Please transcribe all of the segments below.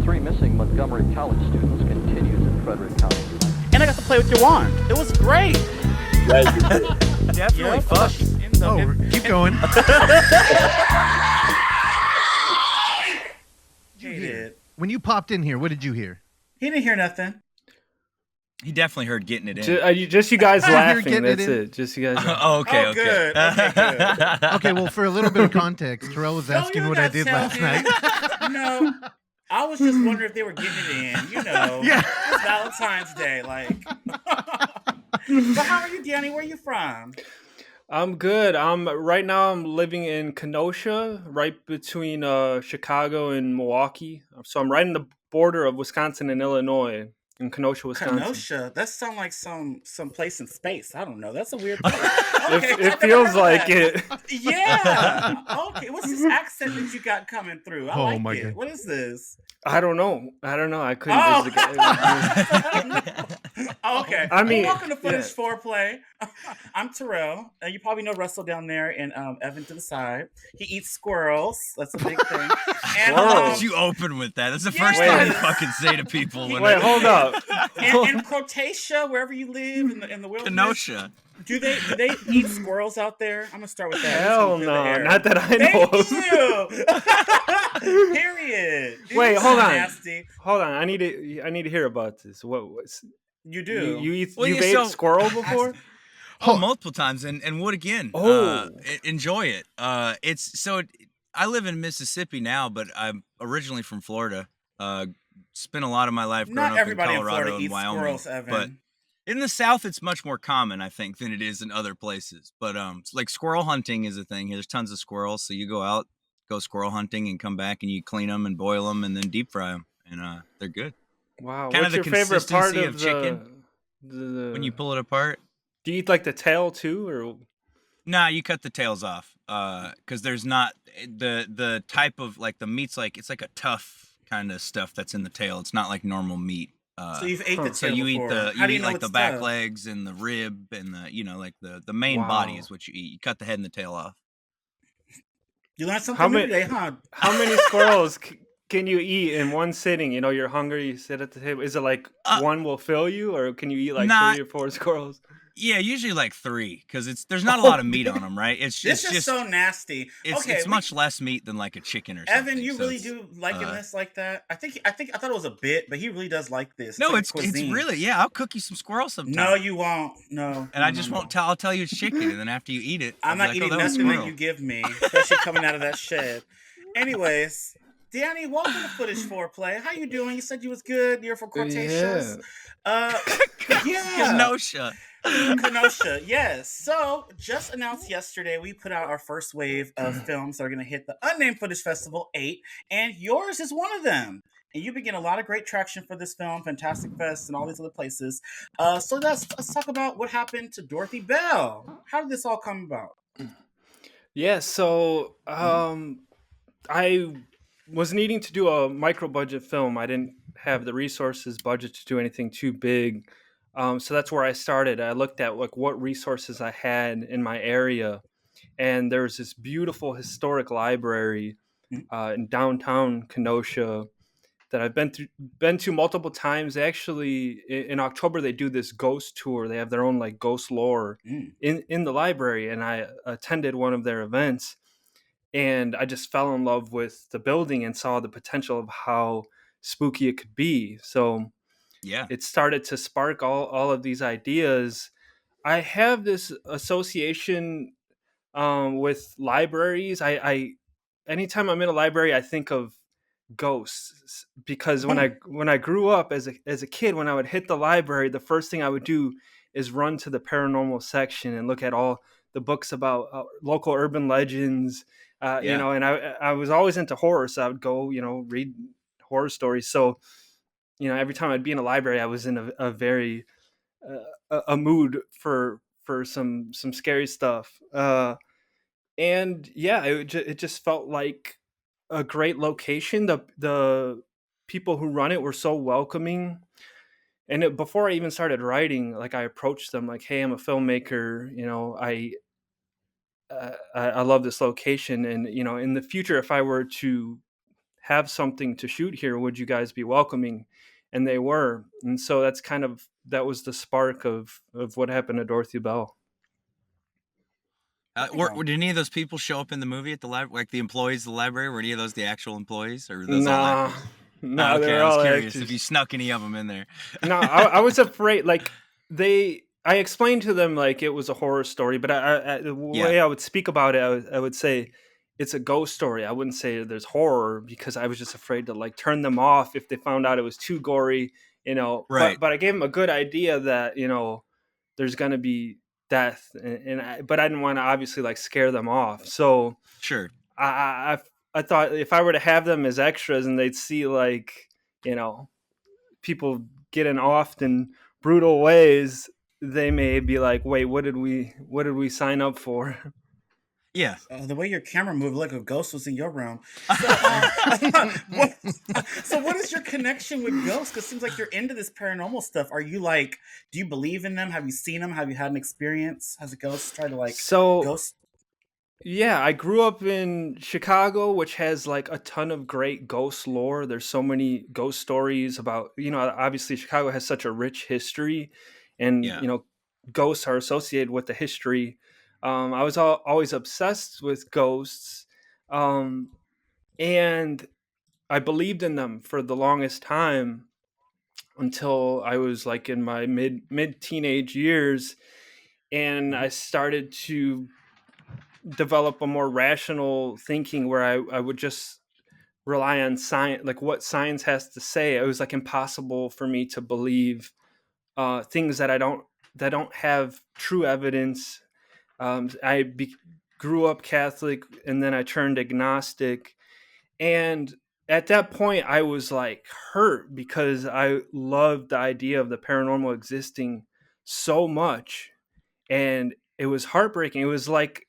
three missing Montgomery College students continues in Frederick County. And I got to play with your wand. It was great. Definitely fun. Keep going. He did. When you popped in here, what did you hear? He didn't hear nothing. He definitely heard getting it in. Just you guys laughing. getting That's it in. it. Just you guys. Okay, Oh, okay. good. Okay, good. Okay, well, for a little bit of context, Terrell was asking you what I gotta did tell last him. night. No, I was just wondering if they were getting it in. You know, Yeah. it's Valentine's Day. Like, so how are you, Danny? Where are you from? I'm good. Right now I'm living in Kenosha, right between Chicago and Milwaukee. So I'm right in the border of Wisconsin and Illinois, in Kenosha, Wisconsin. Kenosha. That sounds like some place in space. I don't know. That's a weird place. Okay, It feels like it. Yeah. Okay. What's this accent that you got coming through? I Oh, like my it. God. What is this? I don't know. I couldn't. Oh. Oh. Okay. I mean, welcome to Footage yeah. Foreplay. I'm Terrell. You probably know Russell down there and Evan to the side. He eats squirrels. That's a big thing. And, Why did you open with that? That's the first time you fucking say to people. When Wait, hold up. in Croatia, wherever you live in the wilderness, Kenosha. do they eat squirrels out there? I'm gonna start with that. Hell Just gonna no, clear the air. not that I know Thank of. you. Period. Dude, Wait, this hold is on. Nasty. Hold on. I need to hear about this. What's You do. you've ate squirrel before? Oh, multiple times, and would again. Enjoy it. I live in Mississippi now, but I'm originally from Florida. Spent a lot of my life growing Not up in everybody in Colorado Florida and eats Wyoming. squirrels, Evan. But in the South, it's much more common, I think, than it is in other places. But like squirrel hunting is a thing. There's tons of squirrels, so you go squirrel hunting and come back and you clean them and boil them and then deep fry them, and they're good. Wow. Kind What's of the your favorite part consistency of chicken the when you pull it apart. Do you eat like the tail too, or? Nah, you cut the tails off, because there's not the type of like the meat's like it's like a tough kind of stuff that's in the tail. It's not like normal meat. So you've ate the tail So you before. eat How do you know like it's the back tough? legs and the rib and like the main body is what you eat. You cut the head and the tail off. You learned something new today, huh? How many squirrels can you eat in one sitting? You know, you're hungry, you sit at the table. Is it like one will fill you, or can you eat like 3 or 4 squirrels? Yeah, usually like 3, because there's not a lot of meat on them, right? This is just so nasty. It's much less meat than like a chicken or something. Evan, you really do liking this like that? I thought it was a bit, but he really does like this. No, like it's cuisine. really, yeah. I'll cook you some squirrel sometime. No, you won't. No. And I just won't tell. I'll tell you it's chicken, and then after you eat it, I'm I'll not be like, eating that was nothing that squirrel. you give me, especially coming out of that shed. Anyways, Danny, welcome to Footage Foreplay. How you doing? You said you was good. You're from Cretaceous. Yeah. Kenosha, yes. So, just announced yesterday, we put out our first wave of films that are going to hit the Unnamed Footage Festival 8, and yours is one of them. And you've been getting a lot of great traction for this film, Fantastic Fest, and all these other places. So let's talk about what happened to Dorothy Bell. How did this all come about? Yeah, so I was needing to do a micro budget film. I didn't have the resources budget to do anything too big. So that's where I started. I looked at like what resources I had in my area, and there's this beautiful historic library in downtown Kenosha that I've been to multiple times. Actually, in October they do this ghost tour. They have their own like ghost lore in the library, and I attended one of their events, and I just fell in love with the building and saw the potential of how spooky it could be. So yeah, it started to spark all of these ideas. I have this association with libraries. I anytime I'm in a library, I think of ghosts, because when I grew up as a kid, when I would hit the library, the first thing I would do is run to the paranormal section and look at all the books about local urban legends. You know, and I was always into horror, so I would go, read horror stories. So, every time I'd be in a library, I was in a very a mood for some scary stuff. And yeah, it just felt like a great location. The people who run it were so welcoming. And before I even started writing, like I approached them like, "Hey, I'm a filmmaker. I love this location, and in the future, if I were to have something to shoot here. Would you guys be welcoming? And they were. And so that was the spark of what happened to Dorothy Bell. Did any of those people show up in the movie at the library, like the employees of the library? Were any of those the actual employees, or were those all Nah, actors? nah, Okay, they're I was all curious actors. if you snuck any of them in there. No, I was afraid. Like I explained to them like it was a horror story, but the way I would speak about it, I would say it's a ghost story. I wouldn't say there's horror, because I was just afraid to like turn them off if they found out it was too gory, you know. Right. But I gave them a good idea that, you know, there's gonna be death, but I didn't want to obviously like scare them off. So Sure. I thought if I were to have them as extras and they'd see like, you know, people getting offed in brutal ways, they may be like, wait, what did we sign up for? Yeah. The way your camera moved, like a ghost was in your room. So what is your connection with ghosts? Because it seems like you're into this paranormal stuff. Are you like, do you believe in them? Have you seen them? Have you had an experience? Has a ghost tried to like ghost? Yeah, I grew up in Chicago, which has like a ton of great ghost lore. There's so many ghost stories about, you know, obviously Chicago has such a rich history, and, you know, ghosts are associated with the history. I was always obsessed with ghosts, and I believed in them for the longest time until I was like in my mid teenage years, and I started to develop a more rational thinking where I would just rely on science, like what science has to say. It was like impossible for me to believe things that don't have true evidence. Grew up Catholic, and then I turned agnostic, and at that point I was like hurt because I loved the idea of the paranormal existing so much, and it was heartbreaking. It was like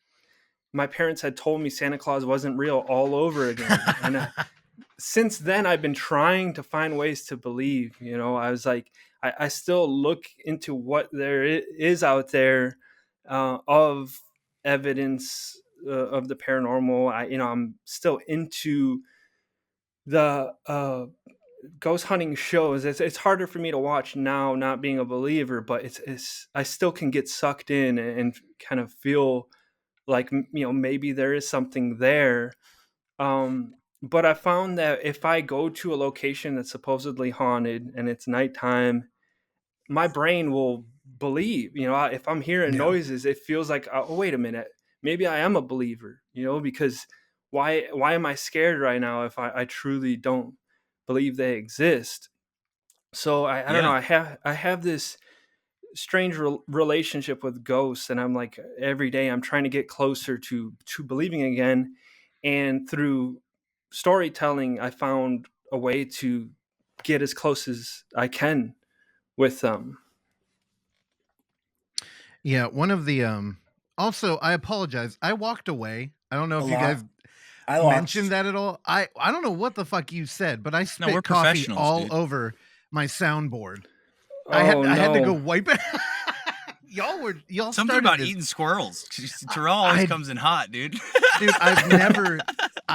my parents had told me Santa Claus wasn't real all over again. And since then, I've been trying to find ways to believe. You know, I was like, I still look into what there is out there of evidence of the paranormal. I'm still into the ghost hunting shows. It's harder for me to watch now, not being a believer, but it's I still can get sucked in and kind of feel like, you know, maybe there is something there. But I found that if I go to a location that's supposedly haunted and it's nighttime, my brain will believe. You know, if I'm hearing noises, it feels like, oh, wait a minute, maybe I am a believer. You know, because why am I scared right now if I truly don't believe they exist? So I don't know. I have this strange relationship with ghosts, and I'm like, every day I'm trying to get closer to believing again, and through storytelling I found a way to get as close as I can with them. Yeah, one of the also, I apologize, I walked away. I don't know if you guys mentioned that at all. I don't know what the fuck you said, but I spit coffee all over my soundboard. I had to go wipe it. y'all something about eating squirrels. Terrell always comes in hot, dude. Dude, I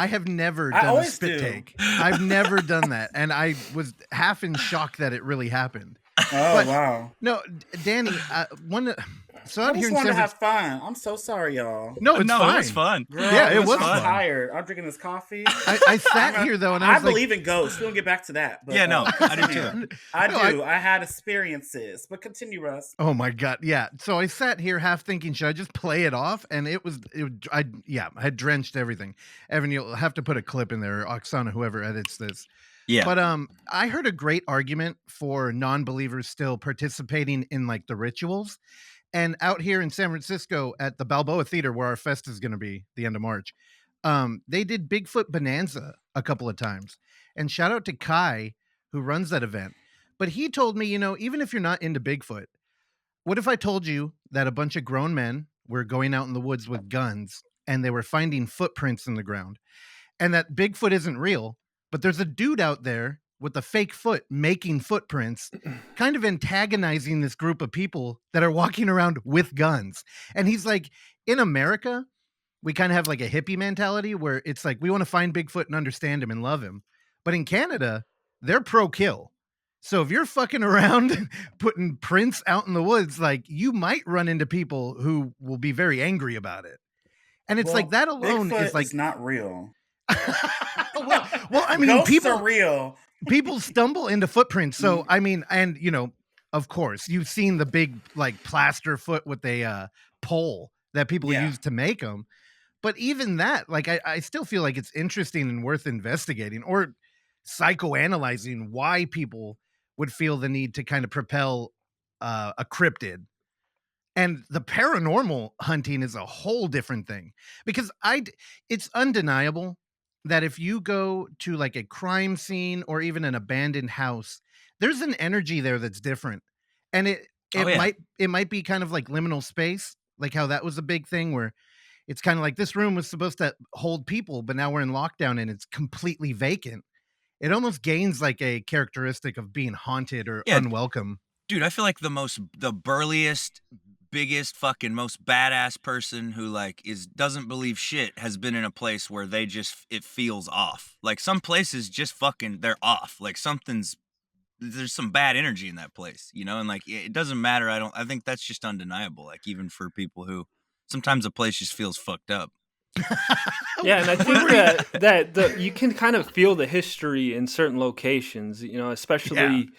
have never done a spit take. I've never done that, and I was half in shock that it really happened. Wow. No, Danny, so I just wanted to have fun. I'm so sorry, y'all. No, it's fine. It was fun. Girl, yeah, it was fun. I'm tired. I'm drinking this coffee. I sat here though, and I believe in ghosts. We don't get back to that. But, yeah, no, I do too. I do. I had experiences, but continue, Russ. Oh my god, yeah. So I sat here half thinking, should I just play it off? And I had drenched everything. Evan, you'll have to put a clip in there, or Oksana, whoever edits this. Yeah. But I heard a great argument for non-believers still participating in like the rituals. And out here in San Francisco at the Balboa Theater, where our fest is going to be the end of March, they did Bigfoot Bonanza a couple of times. And shout out to Kai, who runs that event. But he told me, you know, even if you're not into Bigfoot, what if I told you that a bunch of grown men were going out in the woods with guns and they were finding footprints in the ground, and that Bigfoot isn't real, but there's a dude out there with a fake foot making footprints, kind of antagonizing this group of people that are walking around with guns. And he's like, in America, we kind of have like a hippie mentality where it's like, we want to find Bigfoot and understand him and love him. But in Canada, they're pro-kill. So if you're fucking around putting prints out in the woods, like, you might run into people who will be very angry about it. And it's like that alone Bigfoot is like not real. well, I mean, Ghosts are real. people stumble into footprints. So I mean, and of course, you've seen the big like plaster foot with a pole that people use to make them. But even that, like, I still feel like it's interesting and worth investigating or psychoanalyzing why people would feel the need to kind of propel a cryptid. And the paranormal hunting is a whole different thing, because it's undeniable that if you go to like a crime scene or even an abandoned house, there's an energy there that's different. And it might be kind of like liminal space, like how that was a big thing where it's kind of like this room was supposed to hold people, but now we're in lockdown and it's completely vacant. It almost gains like a characteristic of being haunted or unwelcome. Dude, I feel like the burliest, biggest, fucking most badass person who like doesn't believe shit has been in a place where it feels off. Like some places just fucking they're off. Like there's some bad energy in that place, and like it doesn't matter. I think that's just undeniable. Like even for people who sometimes a place just feels fucked up. Yeah, and I think that you can kind of feel the history in certain locations, especially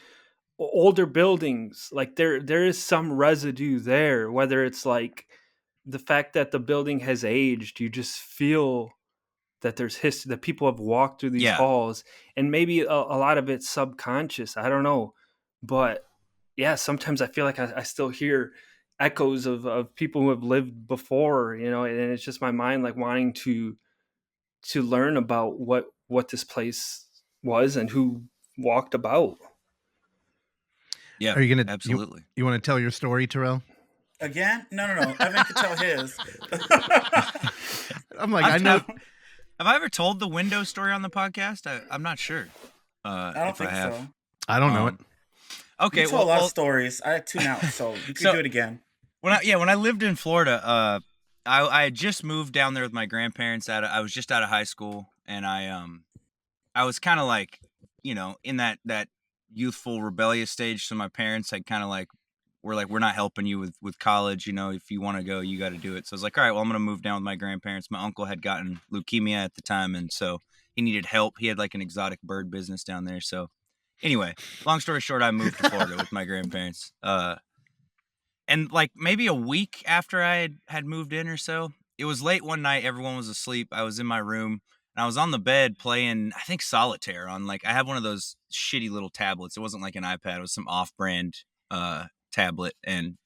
older buildings. Like there is some residue there, whether it's like the fact that the building has aged, you just feel that there's history, that people have walked through these halls, and maybe a lot of it's subconscious. I don't know. But yeah, sometimes I feel like I still hear echoes of people who have lived before, and it's just my mind like wanting to learn about what this place was and who walked about. Yeah, are you gonna absolutely? You want to tell your story, Terrell? Again? No. Evan could tell his. I'm like, I know. Have I ever told the window story on the podcast? I'm not sure. I don't think so. I don't know it. Okay, you told a lot of stories. I tune out, so you can do it again. When I lived in Florida, I had just moved down there with my grandparents. I was just out of high school, and I was kind of like, in that youthful rebellious stage. So my parents had kind of like, we're not helping you with college. If you want to go, you got to do it. So I was like, all right, well, I'm gonna move down with my grandparents. My uncle had gotten leukemia at the time, and so he needed help. He had like an exotic bird business down there. So anyway, long story short, I moved to Florida with my grandparents. And like maybe a week after I had moved in or so, it was late one night. Everyone was asleep. I was in my room and I was on the bed playing, I think, solitaire on I have one of those shitty little tablets. It wasn't like an iPad. It was some off-brand tablet. And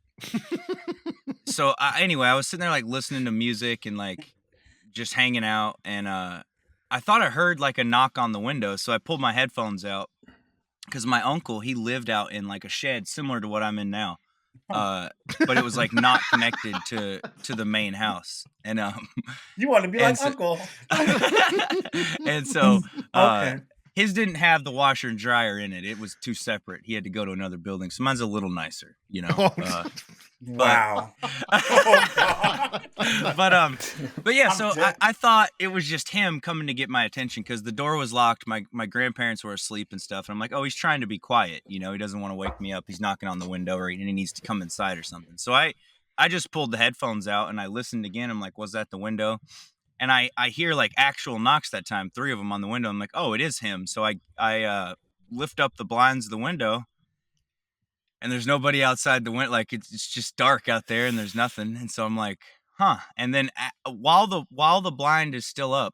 so anyway, I was sitting there like listening to music and like just hanging out. And I thought I heard like a knock on the window. So I pulled my headphones out because my uncle, he lived out in like a shed similar to what I'm in now. But it was like not connected to the main house, and you want to be like Uncle. And so okay. His didn't have the washer and dryer in it. It was two separate. He had to go to another building. So mine's a little nicer, Wow. But yeah, so I thought it was just him coming to get my attention because the door was locked. My grandparents were asleep and stuff. And I'm like, oh, he's trying to be quiet. He doesn't want to wake me up. He's knocking on the window or he needs to come inside or something. So I just pulled the headphones out and I listened again. I'm like, was that the window? And I hear like actual knocks that time, 3 of them on the window. I'm like, oh, it is him. So I lift up the blinds of the window. And there's nobody outside the window. Like it's just dark out there, and there's nothing. And so I'm like, huh. And then while the blind is still up,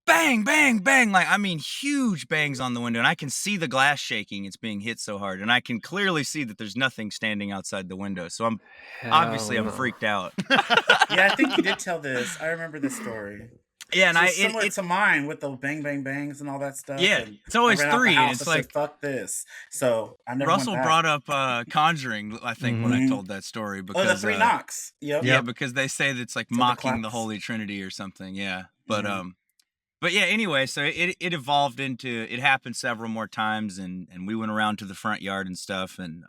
bang, bang, bang! Like I mean, huge bangs on the window, and I can see the glass shaking. It's being hit so hard, and I can clearly see that there's nothing standing outside the window. So I'm freaked out. Yeah, I think you did tell this. I remember this story. Yeah, and it's similar to mine with the bang bang bangs and all that stuff. Yeah, it's always 3. And it's like, fuck this. So I never. Russell brought up Conjuring, I think, when I told that story because the 3 knocks. Yep. Yeah, because they say that it's like mocking the Holy Trinity or something. Yeah, but yeah. Anyway, so it evolved into it happened several more times, and we went around to the front yard and stuff, and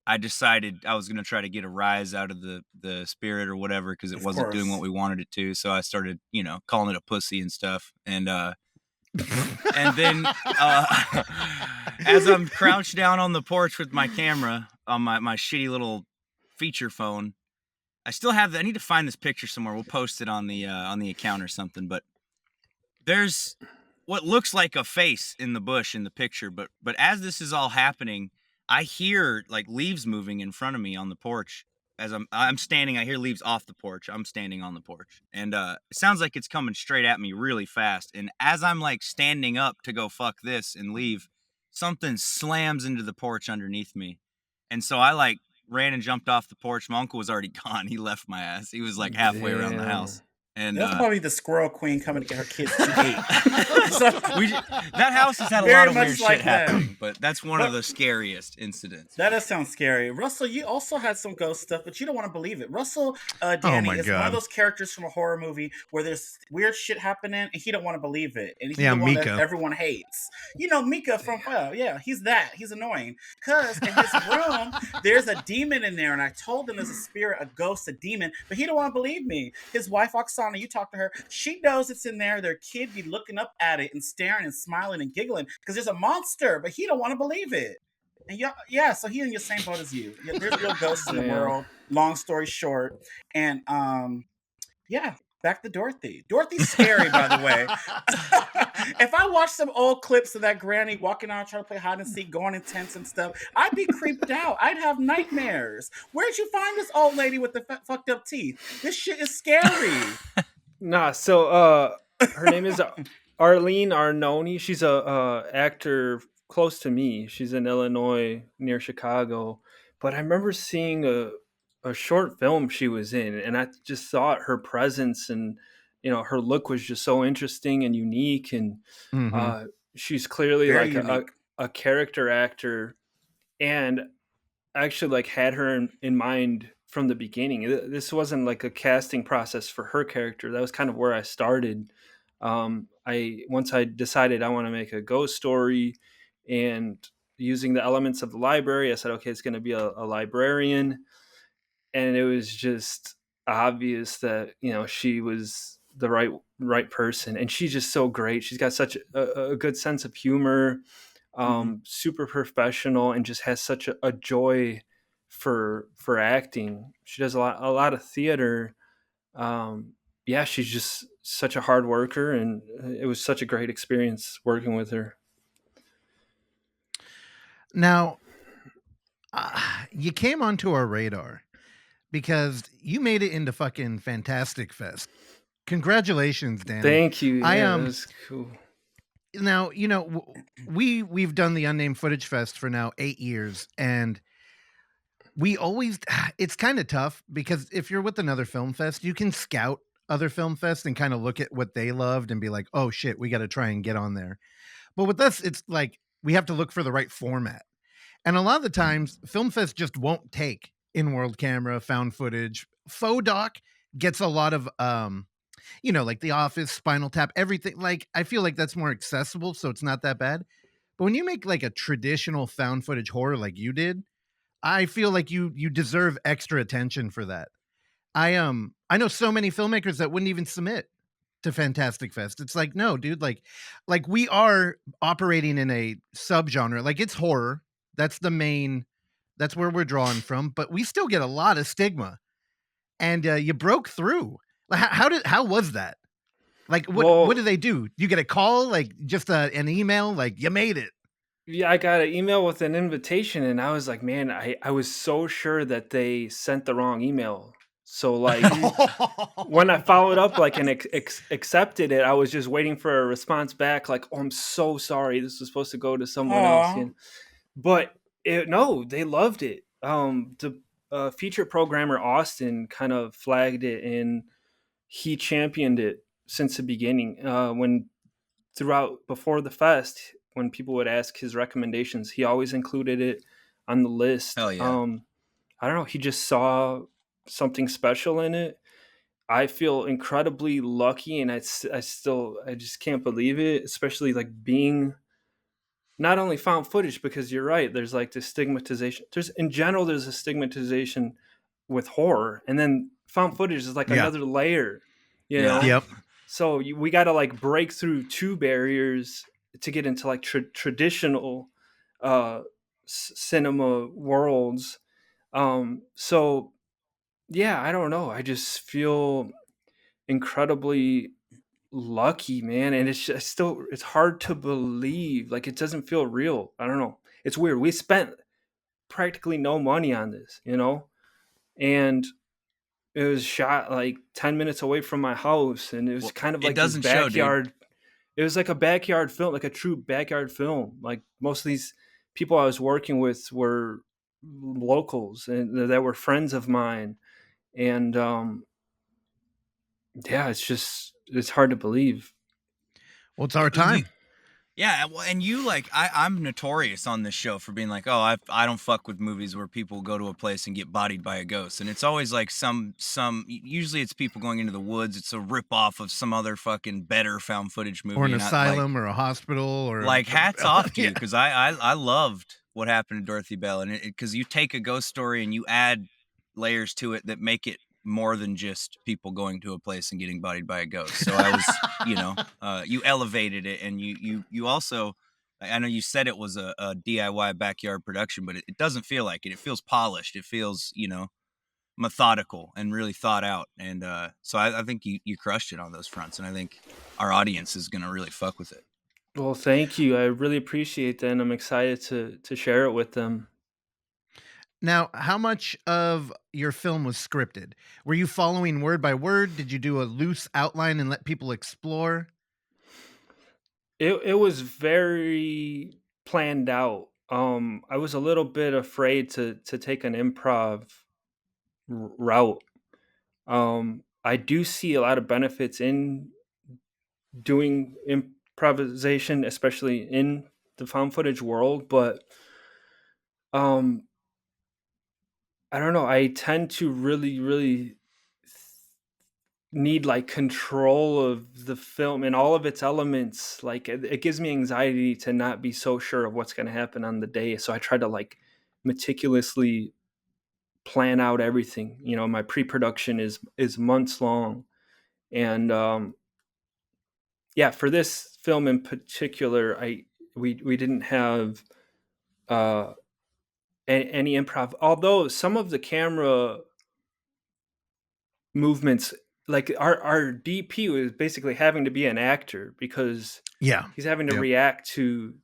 I decided I was going to try to get a rise out of the spirit or whatever because it wasn't doing what we wanted it to. So I started, calling it a pussy and stuff. And And then as I'm crouched down on the porch with my camera on my shitty little feature phone, I still have I need to find this picture somewhere. We'll post it on the account or something. But there's what looks like a face in the bush in the picture. But as this is all happening, I hear like leaves moving in front of me on the porch. As I'm standing, I hear leaves off the porch. I'm standing on the porch, and it sounds like it's coming straight at me really fast. And as I'm like standing up to go fuck this and leave, something slams into the porch underneath me, and so I like ran and jumped off the porch. My uncle was already gone. He left my ass. He was like halfway around the Damn. house. And That's probably the squirrel queen coming to get her kids to eat. that house has had a Very lot of much weird like shit that. happening, but that's one of the scariest incidents. That does sound scary. Russell, you also had some ghost stuff, but you don't want to believe it. Russell, Danny, my is one God. of those characters from a horror movie where there's weird shit happening and he don't want to believe it. And he's Yeah, the one that Mika. everyone hates. You know, Mika from, yeah, he's that. He's annoying. Because in his room, there's a demon in there. And I told him there's a spirit, a ghost, a demon, but he don't want to believe me. His wife, Oksana, you talk to her, she knows it's in there. Their kid be looking up at it and staring and smiling and giggling because there's a monster, but he don't want to believe it. And yeah, so he in your same boat as you. Yeah, there's real ghosts in the Damn. world. Long story short, and yeah, back to Dorothy. Dorothy's scary, by the way. If I watch some old clips of that granny walking around trying to play hide and seek, going in tents and stuff, I'd be creeped out. I'd have nightmares. Where'd you find this old lady with the fucked up teeth? This shit is scary. Nah, so her name is Arlene Arnone. She's a actor close to me. She's in Illinois near Chicago. But I remember seeing a short film she was in, and I just thought her presence and her look was just so interesting and unique. And Mhm. she's clearly Very like unique. a character actor, and I actually like had her in mind from the beginning. This wasn't like a casting process for her character. That was kind of where I started. Once I decided I want to make a ghost story, and using the elements of the library, I said, okay, it's going to be a librarian, and it was just obvious that she was the right person, and she's just so great. She's got such a good sense of humor. Super professional, and just has such a joy for acting. She does a lot of theater. Yeah, she's just such a hard worker, and it was such a great experience working with her. Now, you came onto our radar because you made it into fucking Fantastic Fest. Congratulations, Danny. Thank you. I Yeah, that was cool. Now, we've done the Unnamed Footage Fest for now 8 years, and we always it's kind of tough because if you're with another film fest, you can scout other film fests and kind of look at what they loved and be like, oh shit, we got to try and get on there. But with us, it's like we have to look for the right format. And a lot of the times, Film Fest just won't take in-world camera, found footage. Faux doc gets a lot of like The Office, Spinal Tap, everything. Like, I feel like that's more accessible, so it's not that bad. But when you make like a traditional found footage horror like you did, I feel like you deserve extra attention for that. I know so many filmmakers that wouldn't even submit to Fantastic Fest. It's like, no, dude, like we are operating in a subgenre. Like, it's horror. That's where we're drawing from, but we still get a lot of stigma. And you broke through. Like, how was that? Like, what do they do? You get a call, like just an email, like you made it. Yeah, I got an email with an invitation, and I was like, man, I was so sure that they sent the wrong email. So like when I followed up like and accepted it, I was just waiting for a response back like, oh, I'm so sorry. This was supposed to go to someone else. But no, they loved it. The feature programmer Austin kind of flagged it, and he championed it since the beginning. Before the fest, when people would ask his recommendations, he always included it on the list. Hell yeah. I don't know. He just saw something special in it. I feel incredibly lucky, and I just can't believe it, especially like being not only found footage, because you're right. There's like this stigmatization. There's a stigmatization with horror, and then found footage is like another layer, you know? Yep. So we got to like break through two barriers to get into like traditional uh, cinema worlds. So yeah, I don't know. I just feel incredibly lucky, man, and it's just still it's hard to believe. Like it doesn't feel real. I don't know. It's weird. We spent practically no money on this, and it was shot like 10 minutes away from my house, and it was Well, kind of it like this doesn't show, dude. backyard. It was like a backyard film, like a true backyard film. Like most of these people I was working with were locals and that were friends of mine, and yeah, it's hard to believe. Well, it's our You, time. yeah, well, and you like I'm notorious on this show for being like, oh, I don't fuck with movies where people go to a place and get bodied by a ghost, and it's always like some usually it's people going into the woods. It's a rip off of some other fucking better found footage movie, Or an and asylum or a hospital or like hats off to you yeah. because I loved What Happened to Dorothy Bell, and because you take a ghost story and you add layers to it that make it more than just people going to a place and getting bodied by a ghost. So I was, you elevated it, and you also, I know you said it was a DIY backyard production, but it doesn't feel like it. It feels polished. It feels, methodical and really thought out. And so I think you crushed it on those fronts, and I think our audience is gonna really fuck with it. Well, thank you. I really appreciate that, and I'm excited to share it with them. Now, how much of your film was scripted? Were you following word by word? Did you do a loose outline and let people explore? It was very planned out. I was a little bit afraid to take an improv route. I do see a lot of benefits in doing improvisation, especially in the found footage world, but um, I don't know. I tend to really, really need like control of the film and all of its elements. Like it gives me anxiety to not be so sure of what's going to happen on the day. So I try to like meticulously plan out everything. My pre-production is months long, and yeah, for this film in particular, we didn't have uh, any improv. Although some of the camera movements, like our DP was basically having to be an actor because Yeah. he's having to Yep. react to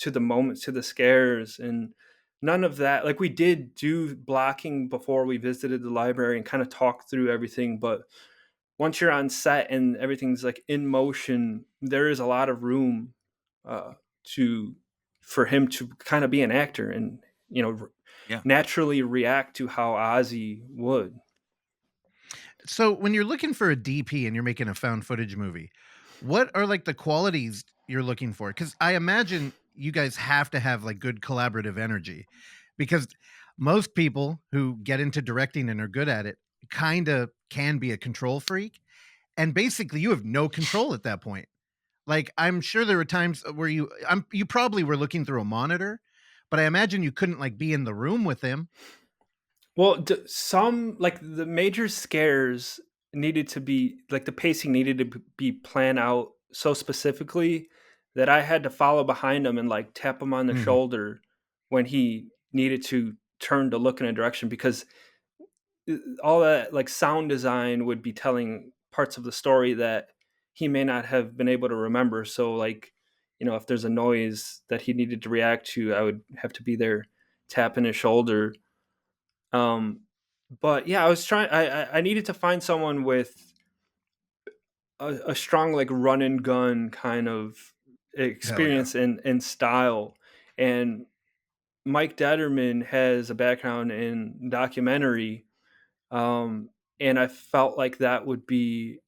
the moments, to the scares, and none of that. Like we did do blocking before we visited the library and kind of talked through everything, but once you're on set and everything's like in motion, there is a lot of room uh, to for him to kind of be an actor and Yeah. naturally react to how Ozzy would. So, when you're looking for a DP and you're making a found footage movie, what are like the qualities you're looking for? Because I imagine you guys have to have like good collaborative energy because most people who get into directing and are good at it kind of can be a control freak. And basically, you have no control at that point. Like, I'm sure there were times where you probably were looking through a monitor, but I imagine you couldn't like be in the room with him. Well, some like the major scares needed to be like the pacing needed to be planned out so specifically that I had to follow behind him and like tap him on the Mhm. shoulder when he needed to turn to look in a direction because all that like sound design would be telling parts of the story that he may not have been able to remember. So like, if there's a noise that he needed to react to, I would have to be there tapping his shoulder. Um, but yeah, I was trying. I needed to find someone with a strong like run and gun kind of Hell yeah. experience and style. And Mike Detterman has a background in documentary, um, and I felt like that would be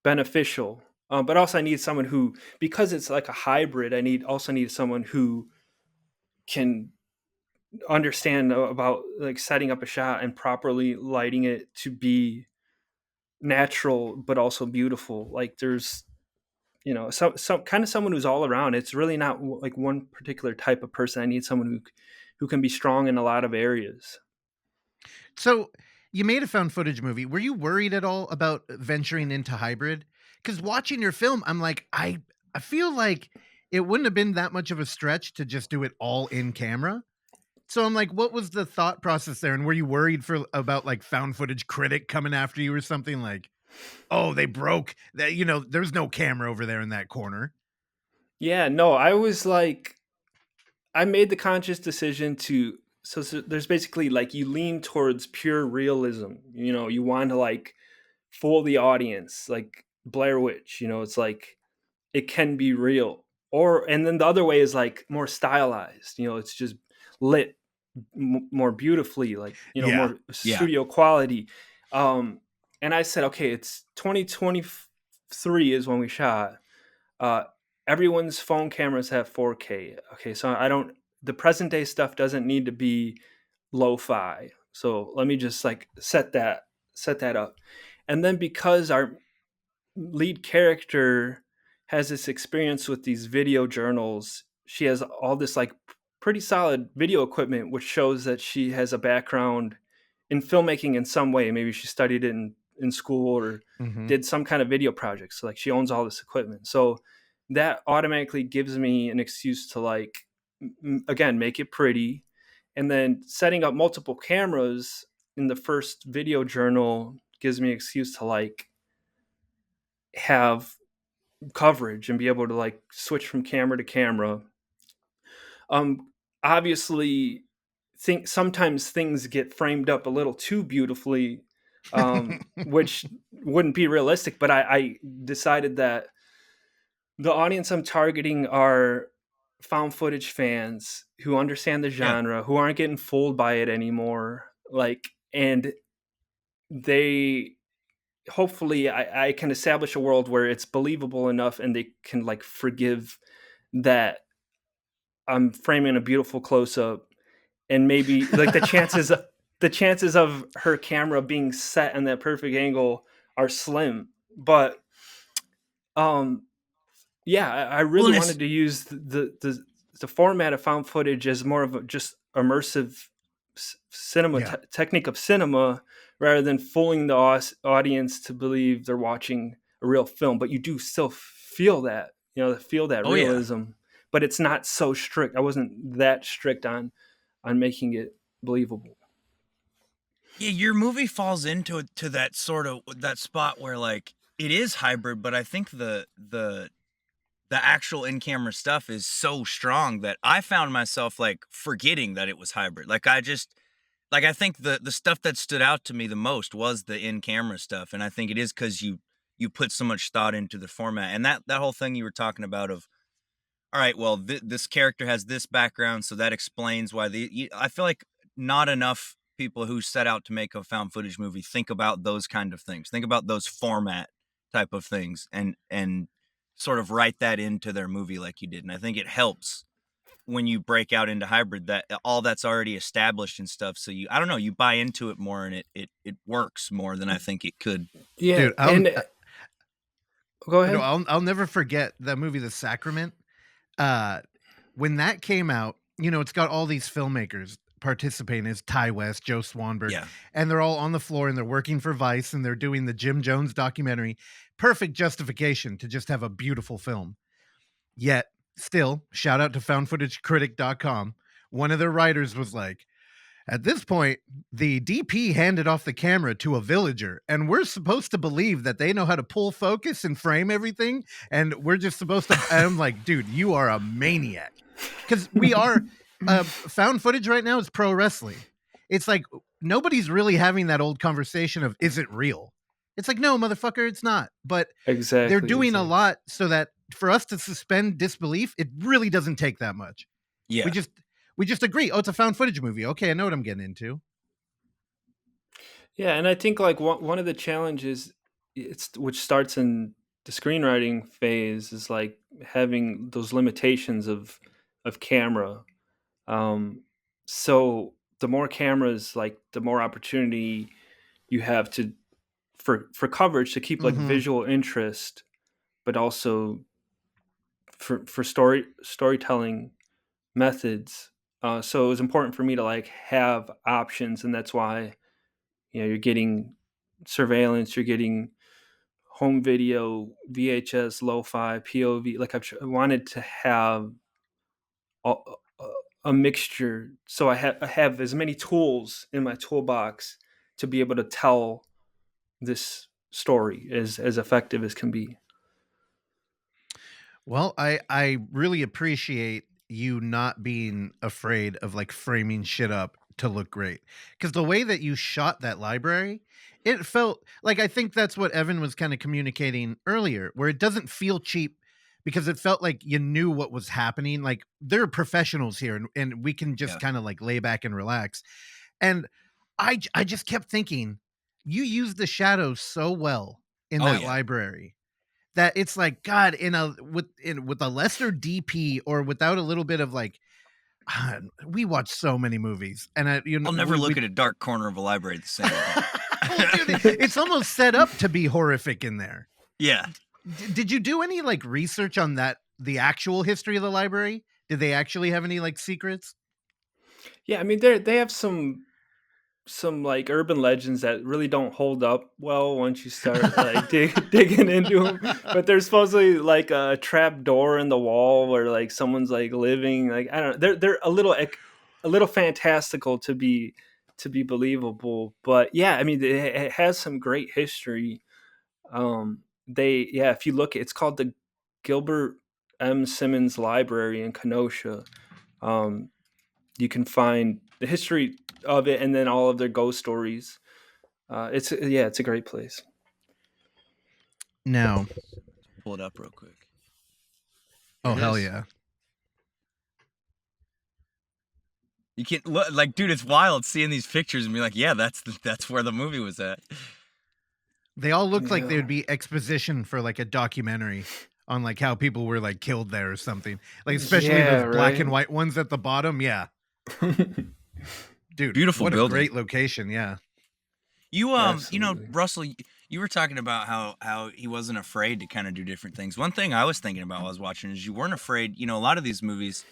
beneficial. But also, I need someone who, because it's like a hybrid, I need someone who can understand about like setting up a shot and properly lighting it to be natural but also beautiful. Like there's some kind of someone who's all around. It's really not like one particular type of person. I need someone who can be strong in a lot of areas. So you made a found footage movie. Were you worried at all about venturing into hybrid? Because watching your film, I'm like, I feel like it wouldn't have been that much of a stretch to just do it all in camera. So I'm like, what was the thought process there? And were you worried for about like found footage critic coming after you or something like, oh, they broke that, there's no camera over there in that corner. Yeah, no, I was like, I made the conscious decision to. So there's basically like you lean towards pure realism. You want to like fool the audience, like Blair Witch. It's like it can be real. And then the other way is like more stylized. It's just lit more beautifully, like Yeah. more studio quality. And I said, okay, it's 2023 is when we shot. uh Everyone's phone cameras have 4K. Okay, so the present day stuff doesn't need to be lo-fi, so let me just like set that up. And then because our lead character has this experience with these video journals, she has all this like pretty solid video equipment, which shows that she has a background in filmmaking in some way. Maybe she studied it in school or did some kind of video projects. So like she owns all this equipment. So that automatically gives me an excuse to like, again, make it pretty. And then setting up multiple cameras in the first video journal gives me an excuse to like have coverage and be able to like switch from camera to camera. Obviously, think sometimes things get framed up a little too beautifully, which wouldn't be realistic. But I decided that the audience I'm targeting are found footage fans who understand the Yeah. genre, who aren't getting fooled by it anymore. Like, and they hopefully I can establish a world where it's believable enough and they can like forgive that I'm framing a beautiful close up, and maybe like the chances of her camera being set in that perfect angle are slim. But um yeah, I Well, really and it's wanted to use the format of found footage as more of a just immersive cinema Yeah. technique of cinema, rather than fooling the audience to believe they're watching a real film. But you do still feel that, feel that oh yeah. realism, but it's not so strict. I wasn't that strict on making it believable. Yeah, your movie falls into to that sort of that spot where like it is hybrid, but I think the actual in-camera stuff is so strong that I found myself like forgetting that it was hybrid. Like I think the stuff that stood out to me the most was the in-camera stuff, and I think it is because you put so much thought into the format. And that whole thing you were talking about of, all right, well, this character has this background, so that explains why I feel like not enough people who set out to make a found footage movie think about those kind of things. Think about those format type of things and sort of write that into their movie like you did. And I think it helps when you break out into hybrid that all that's already established and stuff. So I don't know, you buy into it more and it works more than I think it could. Yeah, Dude, and go ahead. I'll never forget that movie, The Sacrament. When that came out, it's got all these filmmakers participating as Ty West, Joe Swanberg, Yeah. and they're all on the floor and they're working for Vice and they're doing the Jim Jones documentary. Perfect justification to just have a beautiful film. Yet, still, shout out to foundfootagecritic.com. One of their writers was like, at this point, the DP handed off the camera to a villager, and we're supposed to believe that they know how to pull focus and frame everything, and we're just supposed to. And I'm like, dude, you are a maniac. Because we are. Found footage right now is pro wrestling. It's like nobody's really having that old conversation of, is it real? It's like, no, motherfucker, it's not. But Exactly. they're doing a lot so that for us to suspend disbelief, it really doesn't take that much. Yeah. We just agree. Oh, it's a found footage movie. Okay, I know what I'm getting into. Yeah, and I think like one of the challenges, which starts in the screenwriting phase, is like having those limitations of camera. So the more cameras, like the more opportunity you have to for coverage to keep like visual interest, but also for storytelling methods. So it was important for me to like have options, and that's why you're getting surveillance, you're getting home video, VHS, lo-fi, POV. Like I wanted to have a, a mixture, so I have as many tools in my toolbox to be able to tell this story as effective as can be. Well, I really appreciate you not being afraid of like framing shit up to look great. Because the way that you shot that library, it felt like, I think that's what Evan was kind of communicating earlier, where it doesn't feel cheap because it felt like you knew what was happening. Like there are professionals here, and we can just Yeah. kind of like lay back and relax. And I just kept thinking, you used the shadows so well in Oh, that yeah. library that it's like, God, with a lesser DP, or without a little bit of like, we watch so many movies, and I'll never look at a dark corner of a library the same way. well, dude, it's almost set up to be horrific in there. Yeah. Did you do any like research on that, the actual history of the library? Did they actually have any like secrets? Yeah, I mean they have some like urban legends that really don't hold up well once you start like digging into them. But there's supposedly like a trap door in the wall where like someone's like living. Like I don't know, they're a little fantastical to be believable. But yeah, I mean it has some great history. If you look, it's called the Gilbert M. Simmons Library in Kenosha. Um, you can find the history of it and then all of their ghost stories. It's a great place. No. Pull it up real quick. Oh, Here it hell is. yeah. You can't look, like, dude, it's wild seeing these pictures and be like, yeah, that's where the movie was at. They all look like they Yeah. would be exposition for like a documentary on like how people were like killed there or something. Like especially Yeah, those black and right. white ones at the bottom. Yeah. Dude, Beautiful what building. a great location. Yeah. You you know, Absolutely. Russell, you were talking about how he wasn't afraid to kind of do different things. One thing I was thinking about while I was watching is you weren't afraid. You know, a lot of these movies,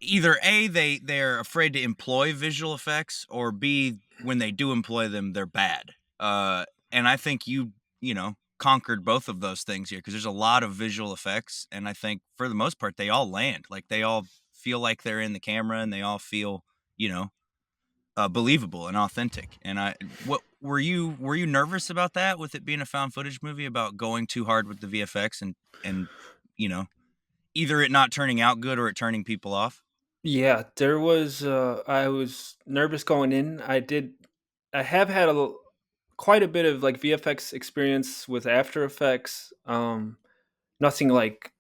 either A, they're afraid to employ visual effects, or B, when they do employ them, they're bad. And I think you know, conquered both of those things here, because there's a lot of visual effects, and I think for the most part they all land. Like they all feel like they're in the camera, and they all feel, you know, believable and authentic. And what were you nervous about that, with it being a found footage movie, about going too hard with the VFX and you know, either it not turning out good or it turning people off? Yeah, there was. I was nervous going in. I have had quite a bit of like VFX experience with After Effects. Nothing like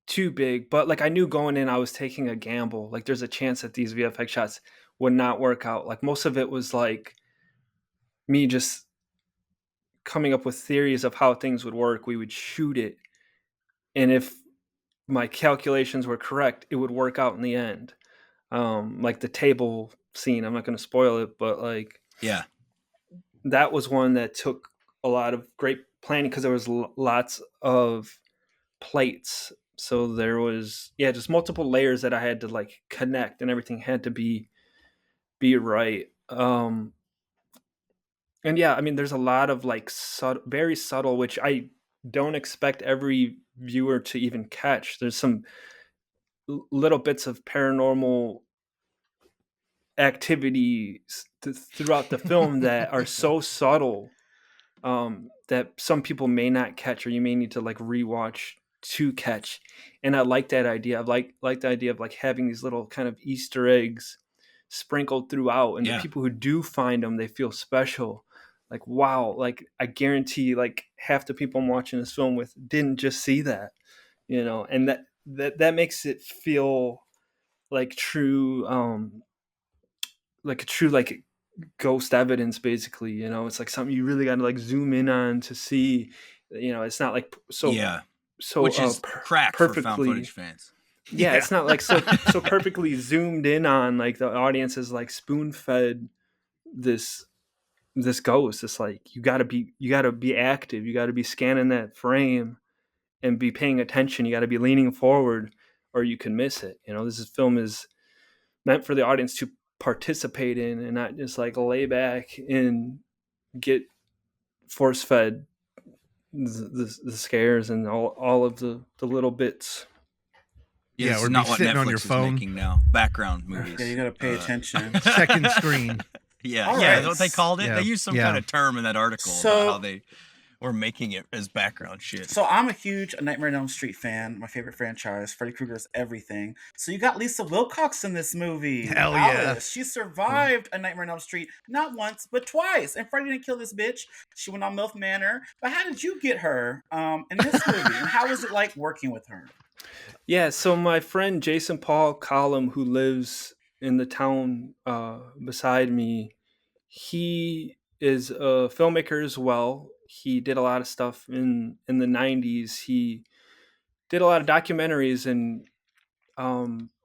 too big, but like I knew going in, I was taking a gamble. Like there's a chance that these VFX shots would not work out. Like most of it was like me just coming up with theories of how things would work. We would shoot it, and if my calculations were correct, it would work out in the end. Like the table scene, I'm not going to spoil it, but like Yeah. that was one that took a lot of great planning because there was lots of plates. So there was just multiple layers that I had to like connect, and everything had to be right. And yeah, I mean, there's a lot of like very subtle, which I don't expect every viewer to even catch. There's some little bits of paranormal activities throughout the film that are so subtle that some people may not catch, or you may need to like rewatch to catch. And I like that idea. I like the idea of like having these little kind of Easter eggs sprinkled throughout, and the Yeah. people who do find them, they feel special. Like wow, like I guarantee like half the people I'm watching this film with didn't just see that, and that makes it feel like true, like a true like ghost evidence. Basically, it's like something you really got to like zoom in on to see. It's not like Yeah. Which is crack for found perfectly. footage fans. Yeah, it's not like so perfectly zoomed in on. Like the audience is like spoon fed this ghost. It's like you got to be active. You got to be scanning that frame and be paying attention. You got to be leaning forward, or you can miss it. This film is meant for the audience to participate in and not just like lay back and get force fed the scares and all of the little bits. Yeah, Yeah, this or is be not what sitting on Netflix your is phone. making now. Background movies. Yeah, you gotta pay attention. Second screen. Yeah, All yeah, right. what they called it. Yeah, They used some yeah. kind of term in that article So- about how they were making it as background shit. So I'm a huge Nightmare on Elm Street fan. My favorite franchise. Freddy Krueger's everything. So you got Lisa Wilcox in this movie. Hell yeah. Alice. She survived a Nightmare on Elm Street not once but twice. And Freddy didn't kill this bitch. She went on MILF Manor. But how did you get her in this movie? And how was it like working with her? Yeah, so my friend Jason Paul Collum, who lives in the town beside me, he is a filmmaker as well. He did a lot of stuff in the 90s. He did a lot of documentaries, and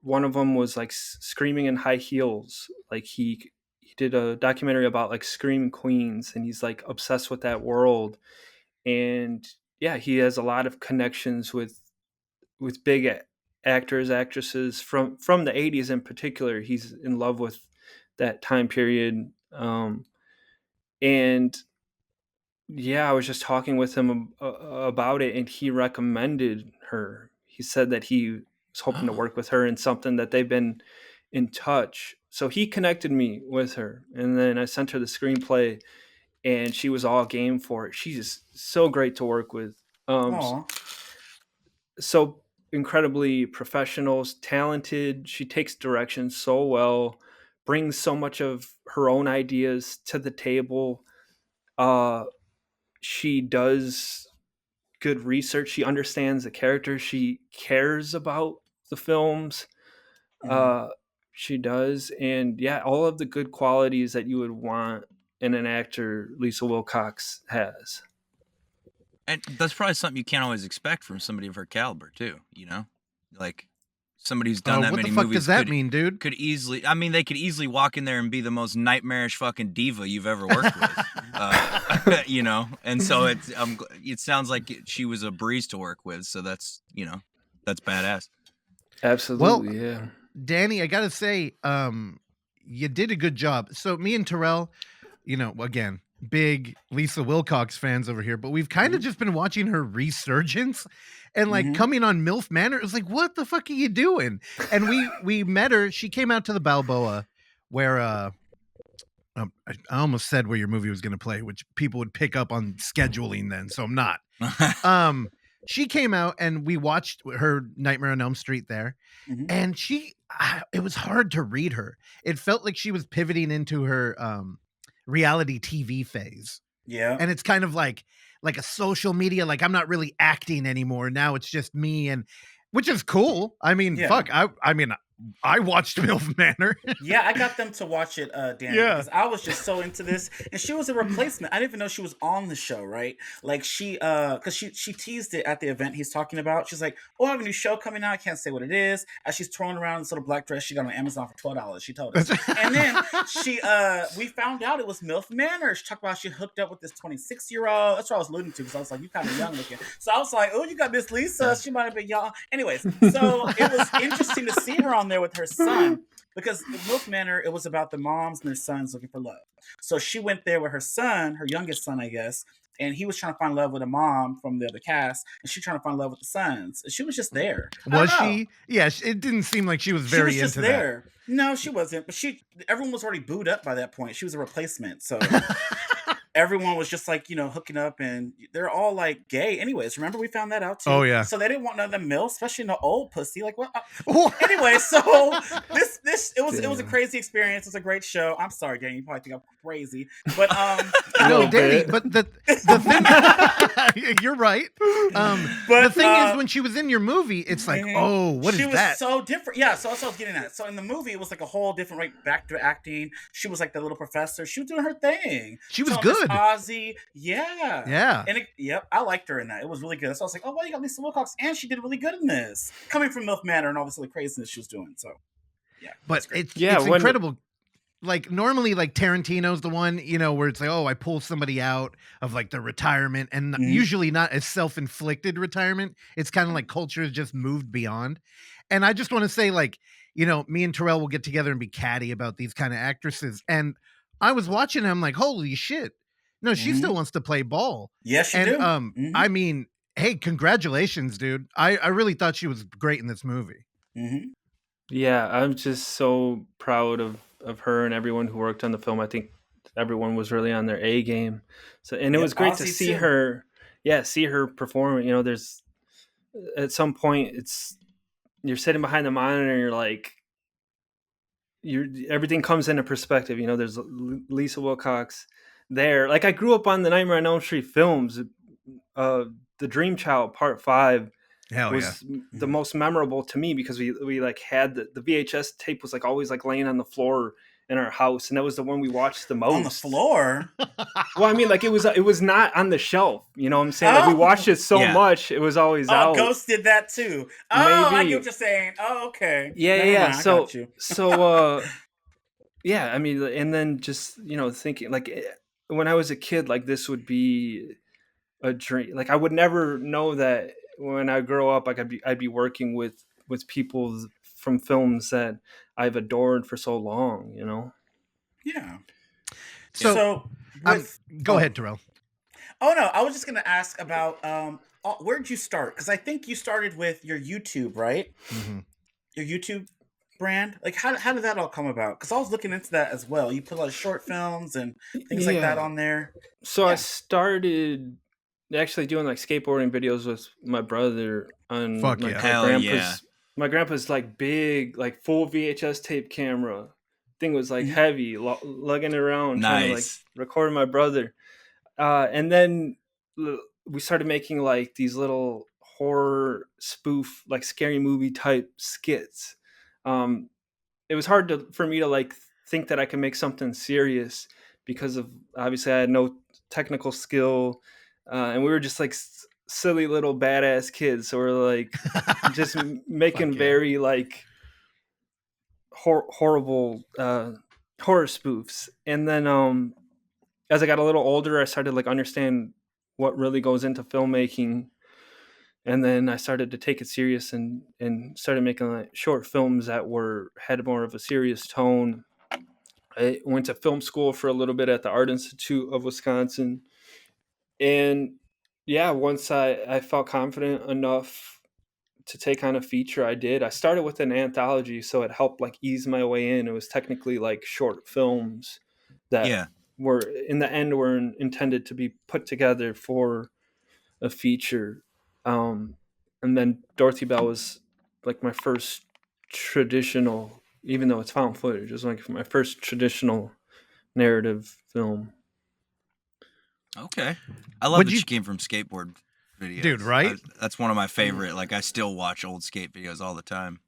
one of them was like Screaming in High Heels. Like he did a documentary about like scream queens, and he's like obsessed with that world. And yeah, he has a lot of connections with big actors, actresses from the 80s in particular. He's in love with that time period. And yeah, I was just talking with him about it, and he recommended her. He said that he was hoping to work with her in something that they've been in touch. So he connected me with her, and then I sent her the screenplay, and she was all game for it. She's so great to work with. Aw. So incredibly professional, talented. She takes direction so well, brings so much of her own ideas to the table. She does good research. She understands the character. She cares about the films. She does. And yeah, all of the good qualities that you would want in an actor Lisa Wilcox has. And that's probably something you can't always expect from somebody of her caliber, too. You know, like somebody who's done that What many the fuck movies. does that mean, dude? Could easily, I mean, they could easily walk in there and be the most nightmarish fucking diva you've ever worked with. You know, and so it sounds like she was a breeze to work with. So that's, you know, that's badass. Absolutely, yeah. Danny, I gotta say, you did a good job. So me and Terrell, you know, again, big Lisa Wilcox fans over here, but we've kind of just been watching her resurgence and like coming on MILF Manor. It was like, what the fuck are you doing? And we met her. She came out to the Balboa where I almost said where your movie was going to play, which people would pick up on scheduling then. So I'm not. She came out and we watched her Nightmare on Elm Street there. And it was hard to read her. It felt like she was pivoting into her reality TV phase. Yeah. And it's kind of like a social media, like I'm not really acting anymore. Now it's just me, and which is cool. I mean, fuck. I mean, I watched MILF Manor. Yeah, I got them to watch it, Danny, because I was just so into this. And she was a replacement. I didn't even know she was on the show, right? Like because she teased it at the event he's talking about. She's like, oh, I have a new show coming out. I can't say what it is. As she's twirling around this little black dress she got on Amazon for $12, she told us. And then we found out it was MILF Manor. She talked about she hooked up with this 26-year-old. That's what I was alluding to, because I was like, you kind of young looking. So I was like, oh, you got Miss Lisa. She might have been young. Anyways, so it was interesting to see her on there with her son, because in MILF Manor, it was about the moms and their sons looking for love. So she went there with her son, her youngest son, I guess, and he was trying to find love with a mom from the other cast, and she trying to find love with the sons. And she was just there. Was she? Yeah, it didn't seem like she was very she was just into there. No, she wasn't. But everyone was already booed up by that point. She was a replacement, so everyone was just like, you know, hooking up, and they're all like gay. Anyways, remember we found that out too. Oh yeah. So they didn't want none of them MILFs, especially no old pussy. Like what? Anyway, so it was a crazy experience. It was a great show. I'm sorry, Danny. You probably think I'm crazy, but no, Danny. But the thing, you're right. But the thing is, when she was in your movie, it's like, oh, what is that? She was so different. Yeah, so that's what I was getting at. So in the movie, it was like a whole different, right, back to acting. She was like the little professor. She was doing her thing. She was good. Ozzy, yeah. And I liked her in that. It was really good. So I was like, oh, well, you got Lisa Wilcox, and she did really good in this, coming from MILF Manor and all this other craziness she was doing. So, yeah. But it's incredible. Like normally, like Tarantino's the one, you know, where it's like, oh, I pull somebody out of like the retirement, and usually not as self-inflicted retirement. It's kind of like culture has just moved beyond. And I just want to say, like, me and Terrell will get together and be catty about these kind of actresses. And I was watching, and I'm like, holy shit. No, she still wants to play ball. Yes, you And do. I mean, hey, congratulations, dude. I really thought she was great in this movie. Yeah, I'm just so proud of her and everyone who worked on the film. I think everyone was really on their A game. So, and it was great to see her. Yeah, see her perform. There's at some point you're sitting behind the monitor and you're like, everything comes into perspective. There's Lisa Wilcox there. Like, I grew up on the Nightmare on Elm Street films. The Dream Child Part 5 was the most memorable to me because we like had the VHS tape was like always like laying on the floor in our house, and that was the one we watched the most. On the floor? Well, I mean, like it was not on the shelf. You know what I'm saying? Like, we watched it so much, it was always out. Ghost did that too. Oh, I get what you're saying. Oh, okay. Yeah. So yeah, I mean, and then just thinking like when I was a kid, like this would be a dream. Like, I would never know that when I grow up, like I'd be working with people from films that I've adored for so long. Yeah. So go ahead, Terrell. Oh no, I was just gonna ask about where'd you start? Because I think you started with your YouTube, right? Your YouTube brand. Like, how did that all come about? Because I was looking into that as well. You put a lot of short films and things like that on there. So I started actually doing like skateboarding videos with my brother on my grandpa's like big, like full VHS tape camera. Thing was like heavy, lugging it around, trying to like record my brother. And then we started making like these little horror spoof, like scary movie type skits. It was hard for me to like think that I could make something serious because of obviously I had no technical skill. And we were just like silly little badass kids. So we're like just making very like horrible horror spoofs. And then as I got a little older, I started like understand what really goes into filmmaking. And then I started to take it serious and started making like short films that had more of a serious tone. I went to film school for a little bit at the Art Institute of Wisconsin. And yeah, once I felt confident enough to take on a feature, I did. I started with an anthology, so it helped like ease my way in. It was technically like short films that were in the end were intended to be put together for a feature. And then Dorothy Bell was like my first traditional, even though it's found footage, it was like my first traditional narrative film. Okay. I love that you came from skateboard videos. Dude, right? That's one of my favorite. Like, I still watch old skate videos all the time.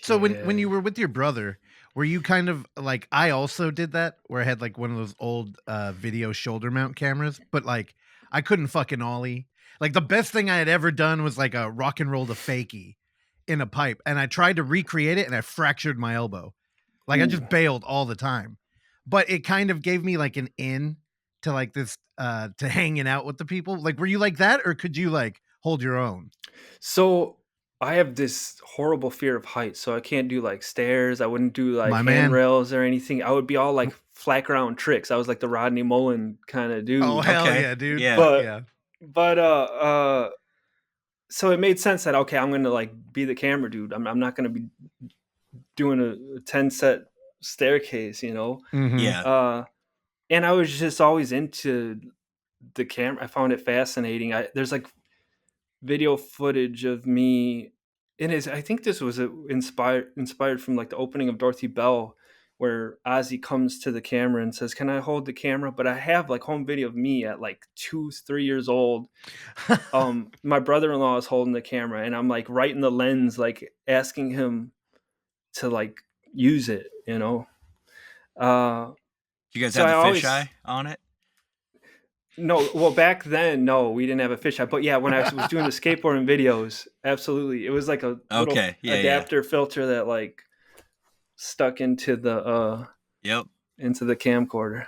So when you were with your brother, were you kind of like, I also did that, where I had like one of those old video shoulder mount cameras, but like I couldn't fucking ollie. Like, the best thing I had ever done was like a rock and roll to fakie in a pipe, and I tried to recreate it and I fractured my elbow. Like, I just bailed all the time. But it kind of gave me like an in to like this to hanging out with the people. Like, were you like that, or could you like hold your own? So I have this horrible fear of heights, so I can't do like stairs. I wouldn't do like handrails or anything. I would be all like flat ground tricks. I was like the Rodney Mullen kind of dude. Oh hell yeah, dude. Yeah. But so it made sense that okay, I'm gonna like be the camera dude. I'm not gonna be doing a 10 set staircase, Yeah. And I was just always into the camera. I found it fascinating. There's like video footage of me, and I think this was inspired from like the opening of Dorothy Bell, where Ozzy comes to the camera and says, "Can I hold the camera?" But I have like home video of me at like 2-3 years old. My brother-in-law is holding the camera, and I'm like right in the lens, like asking him to like use it. Do you guys have the fisheye on it? No, well, back then, no, we didn't have a fisheye. But yeah, when I was doing the skateboarding videos, absolutely, it was like a little adapter filter that like stuck into the into the camcorder.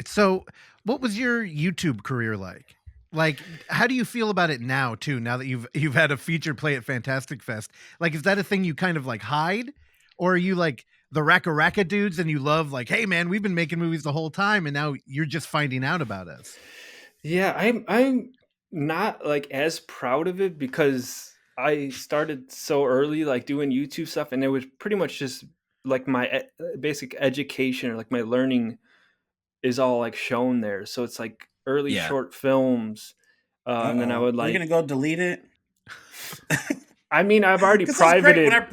So, what was your YouTube career like? Like, how do you feel about it now, too? Now that you've had a feature play at Fantastic Fest, like, is that a thing you kind of like hide, or are you like the Racka dudes and you love like, hey man, we've been making movies the whole time, and now you're just finding out about us? Yeah, I'm not like as proud of it because I started so early, like doing YouTube stuff, and it was pretty much just like my basic education or like my learning is all like shown there. So it's like early Yeah. short films, and then I would Are you like. gonna go delete it? I mean, I've already 'Cause it was great privated. when I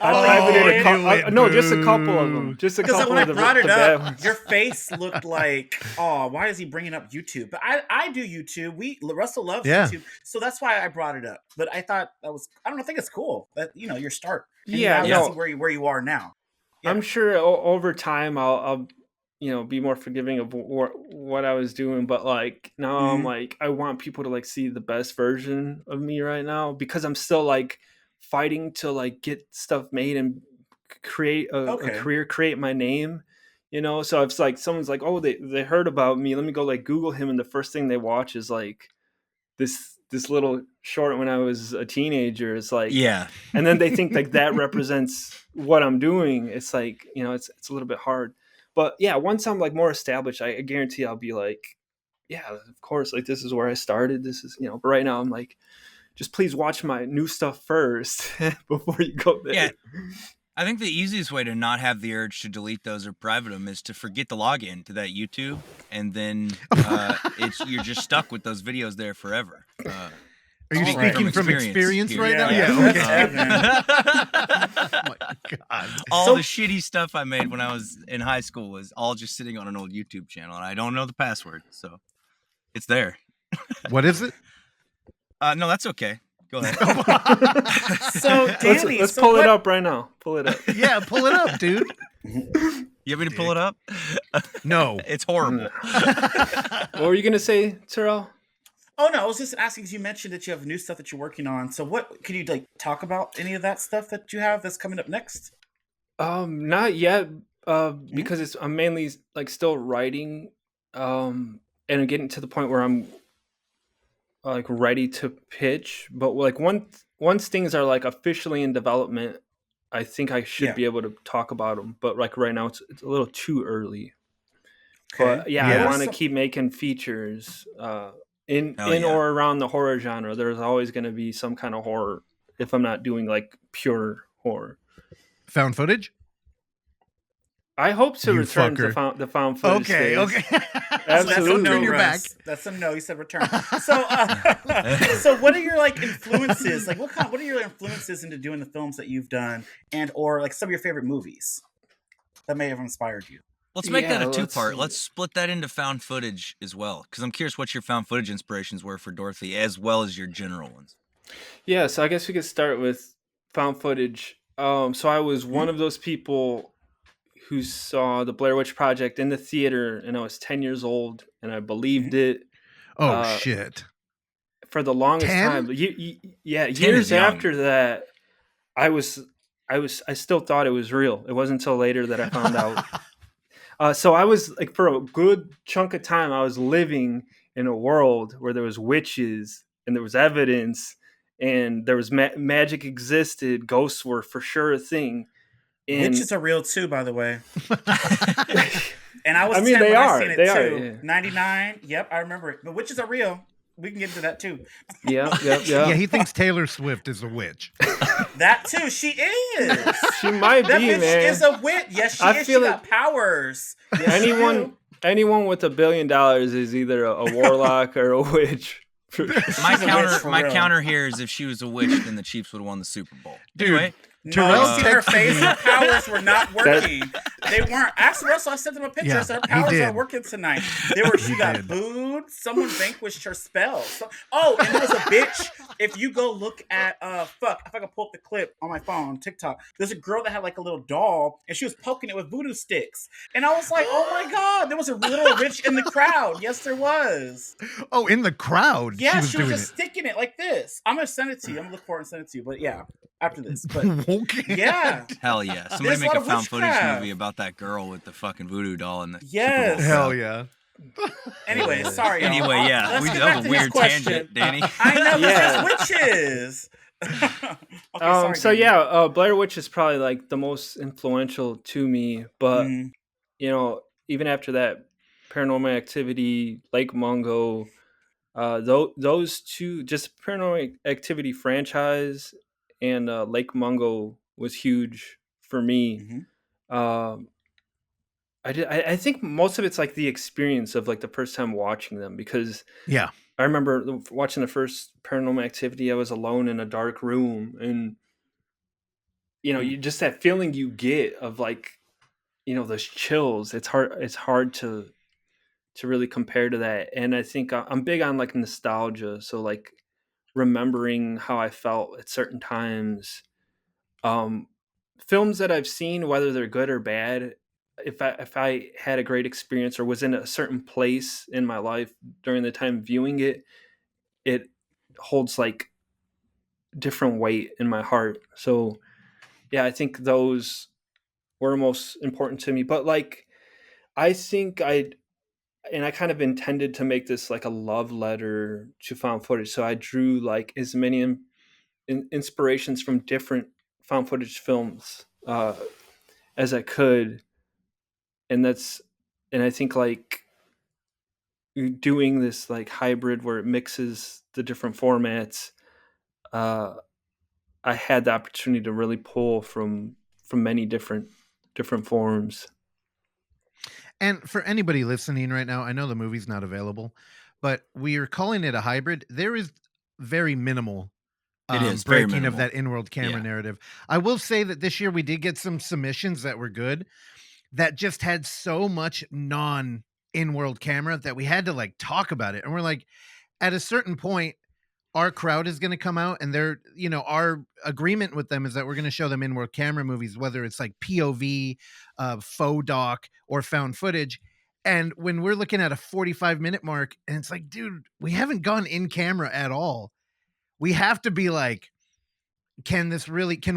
Oh, privated I a couple. No, just a couple of them. Just a Because couple when I of the, brought it the bad up, ones. your face looked like, oh, why is he bringing up YouTube? But I do YouTube. Russell loves Yeah. YouTube, so that's why I brought it up. But I thought that was, I don't know, I think it's cool that your start. And Yeah, now no. see where you are now. Yeah. I'm sure over time I'll be more forgiving of what I was doing, but like now I'm like I want people to like see the best version of me right now because I'm still like fighting to like get stuff made and create a career, create my name, so it's like someone's like, oh, they heard about me, let me go like Google him, and the first thing they watch is like this little short when I was a teenager. It's like, Yeah. and then they think like that represents what I'm doing. It's like, it's a little bit hard, but yeah, once I'm like more established, I guarantee I'll be like, yeah, of course, like this is where I started, this is, but right now I'm like, just please watch my new stuff first before you go there. Yeah. I think the easiest way to not have the urge to delete those or private them is to forget the login to that YouTube, and then you're just stuck with those videos there forever. Are you speaking from experience here. right now? Yeah. Okay. Oh my God. All the shitty stuff I made when I was in high school was all just sitting on an old YouTube channel, and I don't know the password, so it's there. What is it? No, that's okay. Go ahead. So Danny, let's pull it up right now. Pull it up. Yeah, pull it up, dude. You want me to pull it up? No. It's horrible. What were you gonna say, Terrell? Oh no, I was just asking because you mentioned that you have new stuff that you're working on. So what can you like talk about any of that stuff that you have that's coming up next? Not yet, because I'm mainly like still writing, and I'm getting to the point where I'm like ready to pitch. But like once things are like officially in development, I think I should be able to talk about them. But like right now, it's a little too early. Okay. But yeah, I want to keep making features in or around the horror genre. There's always going to be some kind of horror if I'm not doing like pure horror. Found footage? I hope to return to the found footage. Okay. Absolutely. Turn your back. That's a no. You said return. So, so what are your like influences? Like, what are your influences into doing the films that you've done, and or like some of your favorite movies that may have inspired you? Let's make that a two-part. Let's split that into found footage as well, because I'm curious what your found footage inspirations were for Dorothy, as well as your general ones. Yeah, so I guess we could start with found footage. So I was one of those people who saw the Blair Witch Project in the theater, and I was 10 years old, and I believed it. Oh, shit. For the longest 10? time. Years after that, I still thought it was real. It wasn't until later that I found out. So I was like, for a good chunk of time, I was living in a world where there was witches and there was evidence and there was magic existed. Ghosts were for sure a thing. And witches are real too, by the way. And I was 10 they when are. I seen it They too. are, yeah. 99. Yep, I remember it. But witches are real. We can get into that too. Yeah. Yeah, he thinks Taylor Swift is a witch. That too. She is. She might That be, bitch man. is a witch. Yes, she is. She got powers. Yes, anyone with $1 billion is either a warlock or a witch. My counter here is if she was a witch, then the Chiefs would have won the Super Bowl. Anyway, No, see her face. Her powers were not working. They weren't. Ask Russell. I sent him a picture. Yeah, Her powers he aren't did. working tonight. She got booed. Someone vanquished her spell. And there was a bitch. If you go look at if I can pull up the clip on my phone on TikTok, there's a girl that had like a little doll and she was poking it with voodoo sticks. And I was like, oh my God, there was a little witch in the crowd. Yes, there was. Oh, in the crowd. Yeah, she was just sticking it like this. I'm gonna send it to you. I'm gonna look for it and send it to you. But yeah, after this. But Okay. yeah. Hell yeah. Somebody There's make a a lot of found footage witchcraft. movie about that girl with the fucking voodoo doll and the Yes. Super Bowl. Hell yeah. Anyway, sorry, y'all. Anyway, yeah, Let's get that back was to a his weird question. tangent, Danny. I know, Yeah. because it's witches. Okay, sorry. So Danny. yeah, Blair Witch is probably like the most influential to me, but Mhm. you know, even after that, Paranormal Activity, Lake Mungo, those two, just Paranormal Activity franchise and Lake Mungo was huge for me. Mhm. Um, I think most of it's like the experience of like the first time watching them, because Yeah. I remember watching the first Paranormal Activity. I was alone in a dark room, and you know, Mm. you just that feeling you get of like, you know, those chills. It's hard to really compare to that. And I think I'm big on like nostalgia, so like remembering how I felt at certain times. Um, Films that I've seen, whether they're good or bad, if I had a great experience or was in a certain place in my life during the time viewing it, it holds like different weight in my heart. So yeah, I think those were most important to me. But like, I think I kind of intended to make this like a love letter to found footage. So I drew like as many inspirations from different found footage films as I could. And and I think like doing this like hybrid where it mixes the different formats, uh, I had the opportunity to really pull from many different forms. And for anybody listening right now, I know the movie's not available, but we are calling it a hybrid. There is very minimal It is very breaking of minimal. that in-world camera Yeah. narrative. I will say that this year we did get some submissions that were good, that just had so much non in-world camera that we had to like talk about it. And we're like, at a certain point, our crowd is going to come out, and they're, you know, our agreement with them is that we're going to show them in-world camera movies, whether it's like POV, faux doc, or found footage. And when we're looking at a 45-minute mark, and it's like, dude, we haven't gone in camera at all. We have to be like, can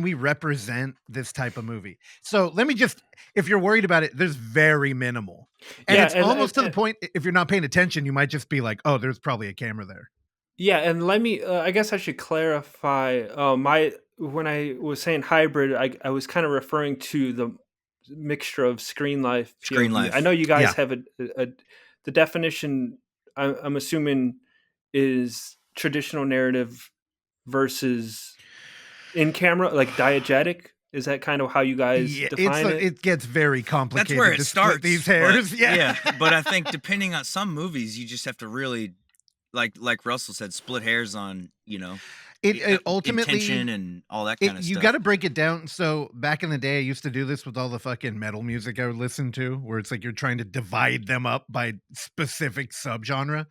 we represent this type of movie? So let me just, if you're worried about it, there's very minimal. And Yeah, it's almost to the point, if you're not paying attention, you might just be like, oh, there's probably a camera there. yeah, and let me. I guess I should clarify. My When I was saying hybrid, I was kind of referring to the mixture of screen life, Screen POV. I life. know you guys Yeah. have the definition. I'm assuming is traditional narrative versus in camera, like diegetic. Is that kind of how you guys Yeah, define it? it gets very complicated. That's where it to starts. split these hairs. But, Yeah. but I think depending on some movies, you just have to really, like Russell said, split hairs on, you know, It ultimately, intention and all that kind of you stuff. got to break it down. So back in the day, I used to do this with all the fucking metal music I would listen to, where it's like you're trying to divide them up by specific subgenre.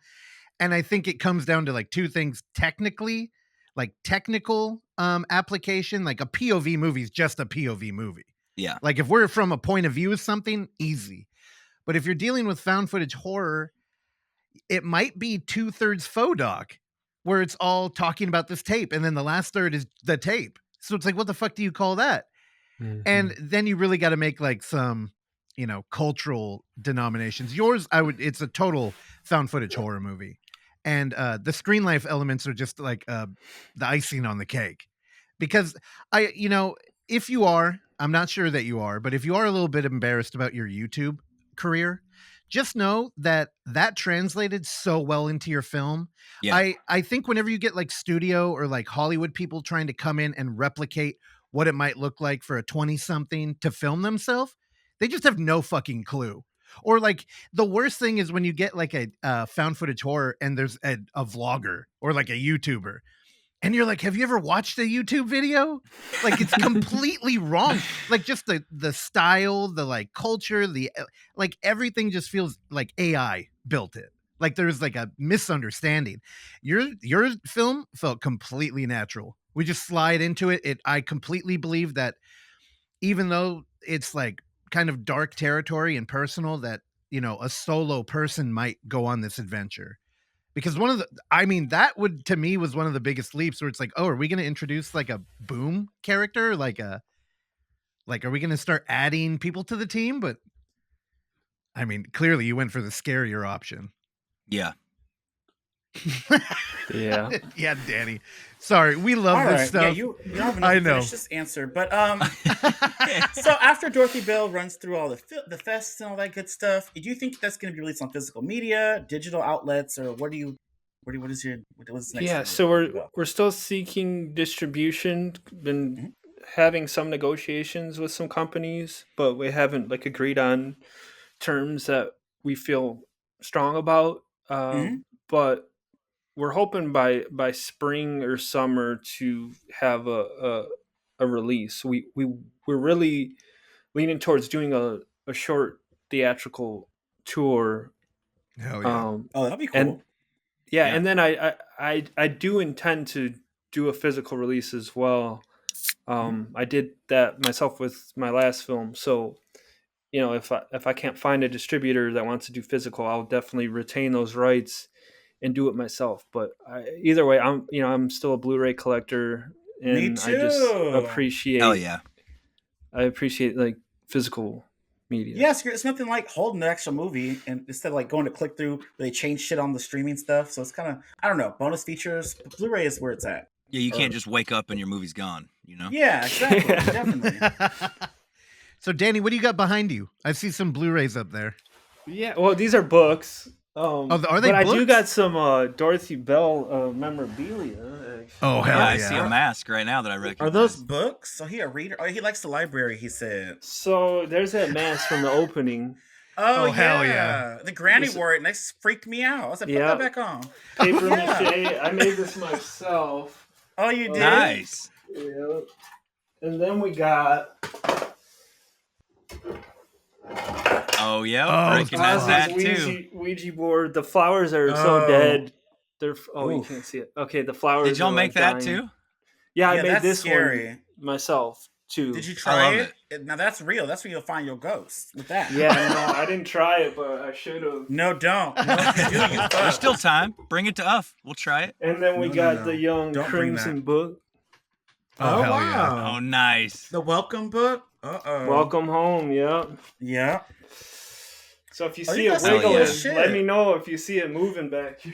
And I think it comes down to like two things: technically, like technical application, like a POV movie is just a POV movie. Yeah. Like if we're from a point of view of something, easy. But if you're dealing with found footage horror, it might be 2/3 faux doc, where it's all talking about this tape, and then the last third is the tape. So it's like, what the fuck do you call that? And then you really got to make like some, you know, cultural denominations. Yours, it's a total found footage horror movie. And the screen life elements are just like the icing on the cake. Because you know, if you are, I'm not sure that you are, but if you are a little bit embarrassed about your YouTube career, just know that that translated so well into your film. Yeah. I think whenever you get like studio or like Hollywood people trying to come in and replicate what it might look like for a 20 something to film themselves, they just have no fucking clue. Or like the worst thing is when you get like a found footage horror and there's a vlogger or like a YouTuber, and you're like, have you ever watched a YouTube video? Like it's completely wrong. Like just the style, the like culture, the like everything just feels like AI built it. Like there's like a misunderstanding. Your film felt completely natural. We just slide into it. I completely believe that even though it's like kind of dark territory and personal, that, you know, a solo person might go on this adventure. Because that would, to me, was one of the biggest leaps where it's like, oh, are we going to introduce like a boom character? Like are we going to start adding people to the team? But I mean, clearly you went for the scarier option. Yeah. Yeah. Yeah, Danny. Sorry, we love All this right. stuff. Yeah, you don't I even know. finish this answer. But so after Dorothy Bell runs through all the fests and all that good stuff, do you think that's going to be released on physical media, digital outlets, or what is next? Yeah, for so Dorothy Bell? we're still seeking distribution. Been Mhm. having some negotiations with some companies, but we haven't like agreed on terms that we feel strong about. Mhm. But we're hoping by spring or summer to have a release. We're really leaning towards doing a short theatrical tour. Hell yeah. Oh, that'd be And cool. yeah, Yeah. and then I do intend to do a physical release as well. I did that myself with my last film, so if I can't find a distributor that wants to do physical, I'll definitely retain those rights and do it myself. But either way, I'm still a Blu-ray collector, Me and I just too. Hell yeah. I appreciate like physical media. Yes, it's nothing like holding the actual movie and instead of like going to click through where they change shit on the streaming stuff. So it's kind of, I don't know, bonus features. But Blu-ray is where it's at. Yeah, you can't just wake up and your movie's gone, you know? Yeah, exactly. Definitely. So, Danny, what do you got behind you? I see some Blu-rays up there. Yeah, well, these are books. Are they but I do books? got some Dorothy Bell memorabilia. Actually. Oh, hell Yeah, I yeah. see a mask right now that I recognize. Are those books? So he a reader? Oh, he likes the library, he said. So there's that mask from the opening. Oh, Oh, hell yeah. The granny wore it and that freaked me out. I was like, put that back on. Paper Yeah. mache. I made this myself. Oh, you did? Nice. Yeah. And then we got Oh, yeah. Oh, recognize that Ouija, too. Ouija board. The flowers are Oh. so dead. They're you Oof. can't see it. Okay, the flowers. Did y'all are, make like, that dying. too? Yeah, I Yeah, made that's this scary. one myself too. Did you I try love it? Now that's real. That's where you'll find your ghost with that. Yeah, no, I didn't try it, but I should have. No, don't. No, if you do, you fuck. There's still time. Bring it to us. We'll try it. And then we No, got no. the Young Don't bring Crimson that. book. Oh, hell Oh, nice. The welcome book? Uh-oh. Welcome home. Yeah. Yeah. So if you Oh, see you it got some cool wiggling, shit. let me know if you see it moving back here.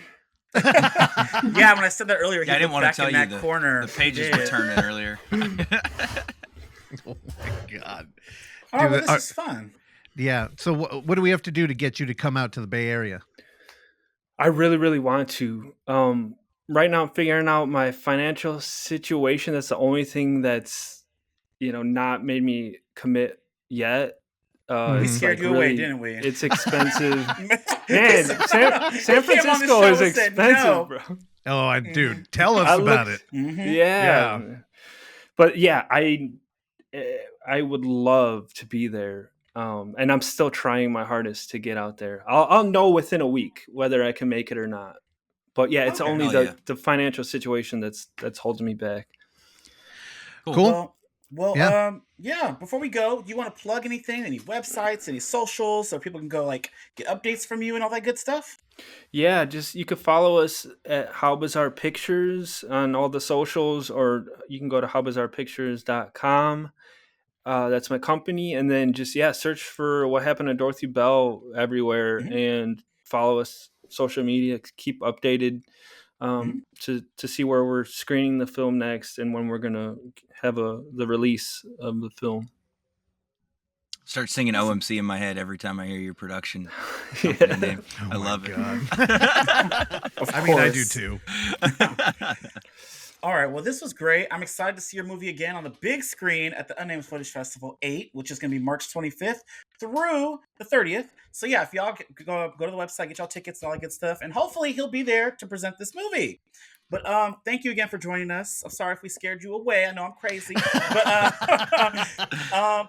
Yeah, when I said that earlier, Yeah, I he didn't looked want to back tell in you that corner. the pages Yeah. were turning earlier. Oh, my God. Oh, well, Dude, this is fun. Yeah. So, what do we have to do to get you to come out to the Bay Area? I really, really want to. Right now, I'm figuring out my financial situation. That's the only thing that's, not made me commit yet. We It's scared like you away, really- didn't we? It's expensive. Man, San Francisco is expensive, bro. Oh, dude, tell us I about look- it. Mm-hmm. Yeah. But yeah, I would love to be there. And I'm still trying my hardest to get out there. I'll know within a week whether I can make it or not. But yeah, it's Okay. only Hell yeah. the financial situation that's holding me back. Cool. Well, Yeah. yeah. Before we go, do you want to plug anything? Any websites, any socials, so people can go like get updates from you and all that good stuff? Yeah, just you could follow us at How Bizarre Pictures on all the socials, or you can go to howbizarrepictures.com. That's my company, and then just search for What Happened to Dorothy Bell everywhere, and follow us social media. Keep updated to see where we're screening the film next and when we're gonna have the release of the film. Start singing OMC in my head every time I hear your production Yeah. company name. Oh I my love God. Of I mean, I do course. too. All right. Well, this was great. I'm excited to see your movie again on the big screen at the Unnamed Footage Festival 8, which is going to be March 25th through the 30th. So yeah, if y'all go to the website, get y'all tickets and all that good stuff, and hopefully he'll be there to present this movie. But thank you again for joining us. I'm sorry if we scared you away. I know I'm crazy, but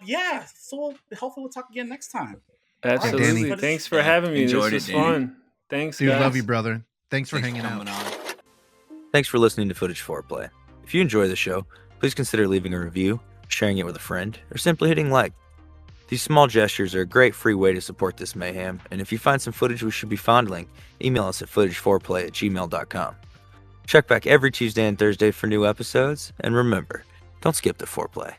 yeah. So hopefully we'll talk again next time. Absolutely. Danny. Thanks for Yeah, having me. enjoyed This it, was Danny. fun. Thanks, Dude, guys. love you, brother. Thanks for Thanks hanging out. coming on. Thanks for listening to Footage Foreplay. If you enjoy the show, please consider leaving a review, sharing it with a friend, or simply hitting like. These small gestures are a great free way to support this mayhem, and if you find some footage we should be fondling, email us at footageforeplay@gmail.com. Check back every Tuesday and Thursday for new episodes, and remember, don't skip the foreplay.